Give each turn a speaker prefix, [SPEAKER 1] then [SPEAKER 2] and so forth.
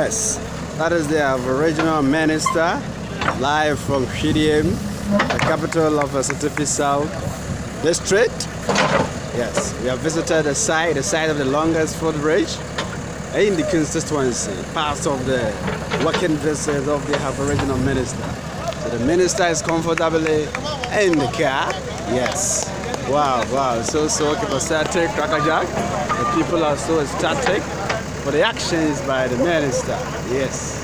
[SPEAKER 1] Yes, that is the Aboriginal Minister, live from Hwidiem, the capital of Ashanti South District. Yes, we have visited the site of the longest footbridge in the constituency, part of the working visit of the Aboriginal Minister. So the Minister is comfortably in the car. Yes. Wow, so ecstatic, crackerjack. The people are so ecstatic for the actions by the Minister. Yes.